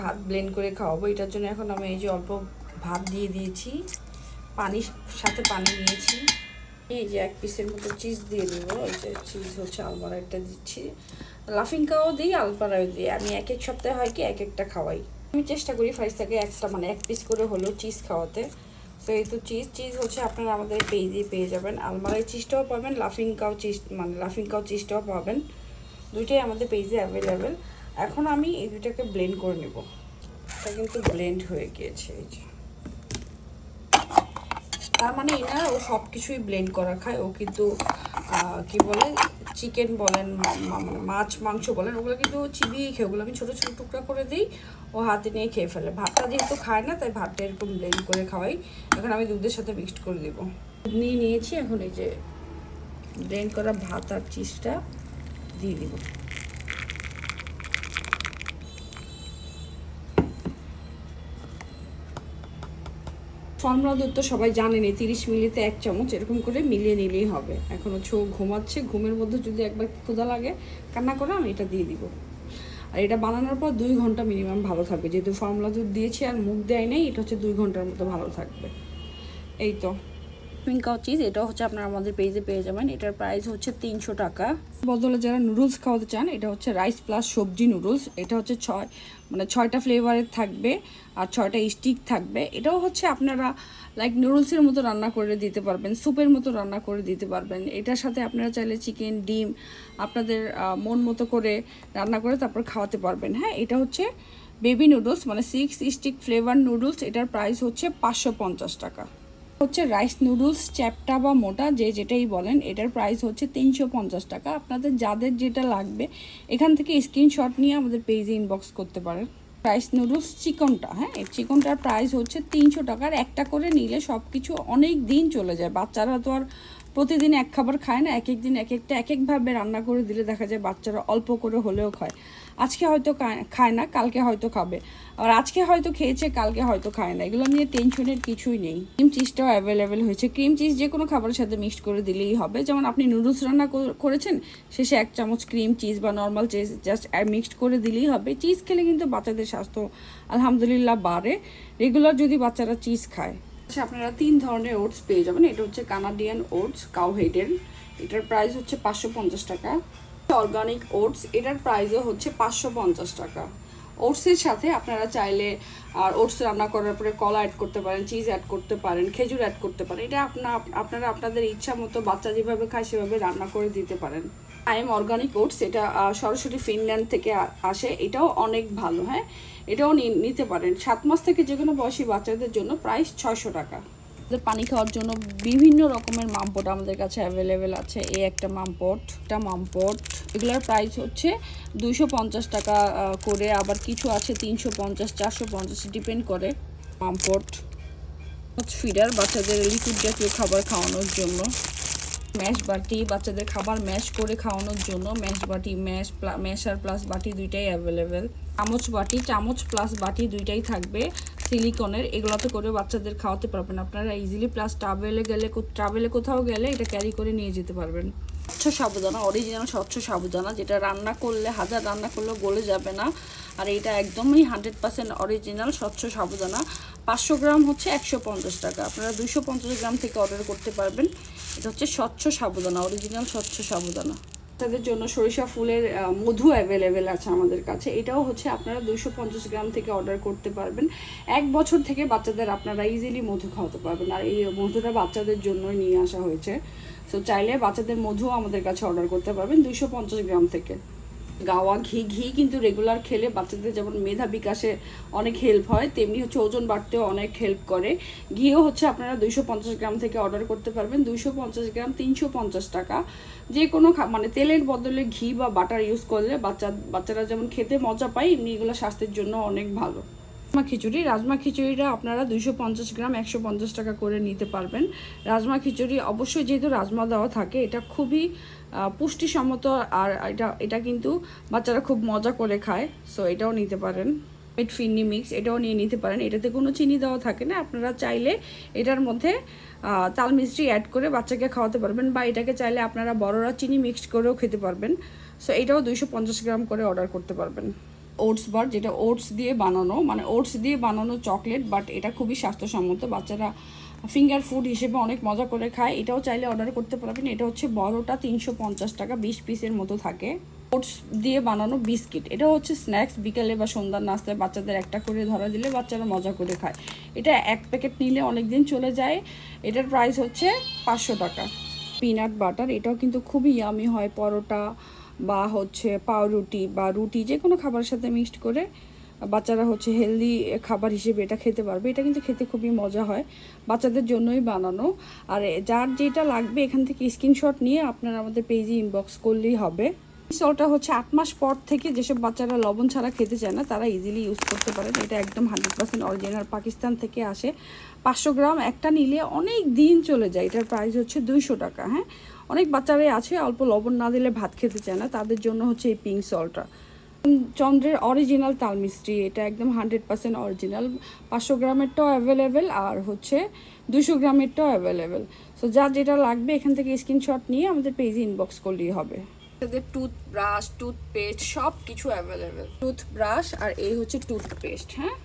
ভাত ব্লেন্ড করে খাওয়াবো। এটার জন্য এখন আমি এই যে অল্প ভাত দিয়ে দিয়েছি, পানির সাথে পানি নিয়েছি। এই যে 1 পিসের মতো চিজ দিয়ে দেবো। এই যে চিজ হচ্ছে আলমারাইটা দিচ্ছি, লাফিং কাও দিই, আলমারাই দিই। আমি এক এক সপ্তাহে হয় কি এক একটা খাওয়াই। আমি চেষ্টা করি ফাইজটাকে একটা 1 পিস করে হলেও চিজ খাওয়াতে। তো এই তো চিজ হচ্ছে আপনারা আমাদের পেজে পেয়ে যাবেন। আলমারাই চিজটাও পাবেন, লাফিং কাও চিজটাও পাবেন। দুইটাই আমাদের পেজে অ্যাভেলেবেল। এখন আমি এই দুইটাকে ব্লেন্ড করে নেব। এটা কিন্তু ব্লেন্ড হয়ে গিয়েছে। এই যে তার মানে এই না ও সব কিছুই ব্লেন্ড করা খায়। ও কিন্তু কি বলে, চিকেন বলেন, মাছ মাংস বলেন, ওগুলো কিন্তু চিবিয়েই খেয়ে, ওগুলো আমি ছোটো ছোটো টুকরা করে দিই, ও হাতে নিয়ে খেয়ে ফেলে। ভাতটা যেহেতু খায় না, তাই ভাতটা এরকম ব্লেন্ড করে খাওয়াই। এখন আমি দুধের সাথে মিক্সড করে দেবো। দুধ নিয়ে নিয়েছি, এখন এই যে ব্লেন্ড করা ভাত আর চিজটা দিয়ে দিব। ফর্মুলা দুধ তো সবাই জানেনই, 30 মিলিতে 1 চামচ এরকম করে মিলিয়ে নিলেই হবে। এখন হচ্ছে ও ঘুমাচ্ছে, ঘুমের মধ্যে যদি একবার ক্ষুধা লাগে কান্না করে আমি এটা দিয়ে দিব। আর এটা বানানোর পর 2 ঘন্টা মিনিমাম ভালো থাকবে, যেহেতু ফর্মুলা দুধ দিয়েছি আর মুখ দেয় নেই, এটা হচ্ছে 2 ঘন্টার মতো ভালো থাকবে। এই তো পিঙ্কাও চিজ, এটা হচ্ছে আপনারা আমাদের পেজে পেয়ে যাবেন। এটার প্রাইস হচ্ছে 300 টাকা। বদলে যারা নুডলস খাওয়াতে চান, এটা হচ্ছে রাইস প্লাস সবজি নুডলস। এটা হচ্ছে 6টা ফ্লেভারের থাকবে আর 6টা স্টিক থাকবে। এটাও হচ্ছে আপনারা লাইক নুডলসের মতো রান্না করে দিতে পারবেন, স্যুপের মতো রান্না করে দিতে পারবেন। এটার সাথে আপনারা চাইলে চিকেন, ডিম আপনাদের মন মতো করে রান্না করে তারপর খাওয়াতে পারবেন। হ্যাঁ, এটা হচ্ছে বেবি নুডলস, মানে 6 স্টিক ফ্লেভার নুডলস। এটার প্রাইস হচ্ছে 550 টাকা। হচ্ছে রাইস নুডলস, চ্যাপটা বা মোটা যে যেটাই বলেন, এটার প্রাইস হচ্ছে 350 টাকা। আপনাদের যাদের যেটা লাগবে এখান থেকে স্ক্রিনশট নিয়ে আমাদের পেজে ইনবক্স করতে পারেন। রাইস নুডলস চিকনটা, হ্যাঁ, চিকনটার প্রাইস হচ্ছে 300 টাকার। একটা করে নিলে সব কিছু অনেক দিন চলে যায়। বাচ্চারা তো আর প্রতিদিন এক খাবার খায় না, এক এক দিন এক একটা এক একভাবে রান্না করে দিলে দেখা যায় বাচ্চারা অল্প করে হলেও খায়। আজকে হয়তো খায় না, কালকে হয়তো খাবে, আর আজকে হয়তো খেয়েছে, কালকে হয়তো খায় না। এগুলো নিয়ে টেনশনের কিছুই নেই। ক্রিম চিজটাও অ্যাভেলেবেল হয়েছে। ক্রিম চিজ যে কোনো খাবারের সাথে মিক্সড করে দিলেই হবে। যেমন আপনি নুডলস রান্না করেছেন, শেষে 1 চামচ ক্রিম চিজ বা নর্মাল চিজ জাস্ট মিক্সড করে দিলেই হবে। চিজ খেলে কিন্তু বাচ্চাদের স্বাস্থ্য আলহামদুলিল্লাহ বাড়ে, রেগুলার যদি বাচ্চারা চিজ খায়। আচ্ছা, আপনারা 3 ধরনের ওটস পেয়ে যাবেন। এটা হচ্ছে কানাডিয়ান ওটস, কাউ হেডের। এটার প্রাইস হচ্ছে 550 টাকা। অর্গানিক ওটস, এটার প্রাইসও হচ্ছে 550 টাকা। ওটসের সাথে আপনারা চাইলে আর ওটস রান্না করার পরে কলা অ্যাড করতে পারেন, চিজ অ্যাড করতে পারেন, খেজুর অ্যাড করতে পারেন। এটা আপনারা আপনাদের ইচ্ছা মতো বাচ্চা যেভাবে খায় সেভাবে রান্না করে দিতে পারেন। অর্গানিক ওটস, এটা সরাসরি ফিনল্যান্ড থেকে আসে। এটাও অনেক ভালো। হ্যাঁ, এটাও নিতে পারেন। 7 মাস থেকে যে কোনো বয়সী বাচ্চাদের জন্য প্রাইস 600 টাকা। পানি খাওয়ার জন্য বিভিন্ন রকমের মামপট আমাদের কাছে অ্যাভেলেবেল আছে। এই একটা মামপট, এগুলোর প্রাইস হচ্ছে 250 টাকা করে। আবার কিছু আছে 350, 450, ডিপেন্ড করে। মামপট ফিডার, বাচ্চাদের লিকুইড জাতীয় খাবার খাওয়ানোর জন্য। ম্যাশ বাটি, বাচ্চাদের খাবার ম্যাশ করে খাওয়ানোর জন্য ম্যাশ বাটি, ম্যাশার প্লাস বাটি দুইটাই অ্যাভেলেবেল। চামচ প্লাস বাটি দুইটাই থাকবে সিলিকনের। এগুলোতে করে বাচ্চাদের খাওয়াতে পারবেন আপনারা ইজিলি। প্লাস ট্রাভেলে কোথাও গেলে এটা ক্যারি করে নিয়ে যেতে পারবেন। স্বচ্ছ সাবুদানা, অরিজিনাল স্বচ্ছ সাবুদানা, যেটা রান্না করলে হাজার রান্না করলেও গলে যাবে না। আর এটা একদমই 100% অরিজিনাল স্বচ্ছ সাবুদানা। 500 গ্রাম হচ্ছে 150 টাকা। আপনারা 250 গ্রাম থেকে অর্ডার করতে পারবেন। এটা হচ্ছে স্বচ্ছ সাবুদানা, অরিজিনাল স্বচ্ছ সাবুদানা। বাচ্চাদের জন্য সরিষা ফুলের মধু অ্যাভেলেবেল আছে আমাদের কাছে। এটাও হচ্ছে আপনারা 250 গ্রাম থেকে অর্ডার করতে পারবেন। 1 বছর থেকে বাচ্চাদের আপনারা ইজিলি মধু খাওয়াতে পারবেন। আর এই মধুটা বাচ্চাদের জন্যই নিয়ে আসা হয়েছে। সো চাইলে বাচ্চাদের মধুও আমাদের কাছে অর্ডার করতে পারবেন 250 গ্রাম থেকে। গাওয়া ঘি কিন্তু রেগুলার খেলে বাচ্চাদের যেমন মেধা বিকাশে অনেক হেল্প হয়, তেমনি হচ্ছে ওজন বাড়তেও অনেক হেল্প করে। ঘিও হচ্ছে আপনারা 250 গ্রাম থেকে অর্ডার করতে পারবেন। 250 গ্রাম 350 টাকা। যে কোনো মানে তেলের বদলে ঘি বা বাটার ইউজ করলে বাচ্চারা যেমন খেতে মজা পায়, এমনি এগুলো স্বাস্থ্যের জন্য অনেক ভালো। রাজমা খিচুড়িটা আপনারা 250 গ্রাম 150 টাকা করে নিতে পারবেন। রাজমা খিচুড়ি অবশ্যই যেহেতু রাজমা দেওয়া থাকে, এটা খুবই পুষ্টিসম্মত। আর এটা কিন্তু বাচ্চারা খুব মজা করে খায়। সো এটাও নিতে পারেন। ফিন্নি মিক্স, এটাও নিয়ে নিতে পারেন। এটাতে কোনো চিনি দেওয়া থাকে না। আপনারা চাইলে এটার মধ্যে তাল মিষ্টি অ্যাড করে বাচ্চাকে খাওয়াতে পারবেন, বা এটাকে চাইলে আপনারা বড়রা চিনি মিক্সড করেও খেতে পারবেন। সো এটাও 250 গ্রাম করে অর্ডার করতে পারবেন। ওটস বার, যেটা ওটস দিয়ে বানানো, মানে ওটস দিয়ে বানানো চকলেট, বাট এটা খুবই স্বাস্থ্যসম্মত, বাচ্চারা ফিঙ্গার ফুড হিসেবে অনেক মজা করে খায়। এটাও চাইলে অর্ডার করতে পারবেন। এটা হচ্ছে বড়টা 350 টাকা, 20 পিসের মতো থাকে। ওটস দিয়ে বানানো বিস্কিট, এটা হচ্ছে স্ন্যাক্স, বিকালে বা সন্ধ্যার নাস্তায় বাচ্চাদের একটা করে ধরা দিলে বাচ্চারা মজা করে খায়। এটা এক প্যাকেট নিলে অনেক দিন চলে যায়। এটার প্রাইস হচ্ছে 500 টাকা। পিনাট বাটার, এটাও কিন্তু খুবই ইয়ামি হয়, পরোটা বা হচ্ছে পাউরুটি বা রুটি যে কোনো খাবারের সাথে মিক্সড করে বাচ্চারা হচ্ছে হেলদি খাবার হিসেবে এটা খেতে পারবে। এটা কিন্তু খেতে খুবই মজা হয়, বাচ্চাদের জন্যই বানানো। আর যার যেটা লাগবে এখান থেকে স্ক্রিনশট নিয়ে আপনারা আমাদের পেজে ইনবক্স করলেই হবে। সলটা হচ্ছে 8 মাস পর থেকে যেসব বাচ্চারা লবণ ছাড়া খেতে চায় না তারা ইজিলি ইউজ করতে পারেন। এটা একদম 100% অরিজিনাল, পাকিস্তান থেকে আসে। 500 গ্রাম একটা নিলে অনেক দিন চলে যায়। এটার প্রাইস হচ্ছে 200 টাকা। হ্যাঁ, অনেক বাচ্চারাই আছে অল্প লবণ না দিলে ভাত খেতে চায় না, তাদের জন্য হচ্ছে এই পিঙ্ক সল্টটা। চন্দ্রের অরিজিনাল তাল মিষ্টি, এটা একদম 100% অরিজিনাল। 500 গ্রামেরটাও অ্যাভেলেবেল আর হচ্ছে 200 গ্রামেরটাও অ্যাভেলেবেল। সো যার যেটা লাগবে এখান থেকে স্ক্রিনশট নিয়ে আমাদের পেজে ইনবক্স করলেই হবে। তাদের টুথব্রাশ, টুথপেস্ট সব কিছু অ্যাভেলেবেল। টুথব্রাশ আর এই হচ্ছে টুথপেস্ট। হ্যাঁ,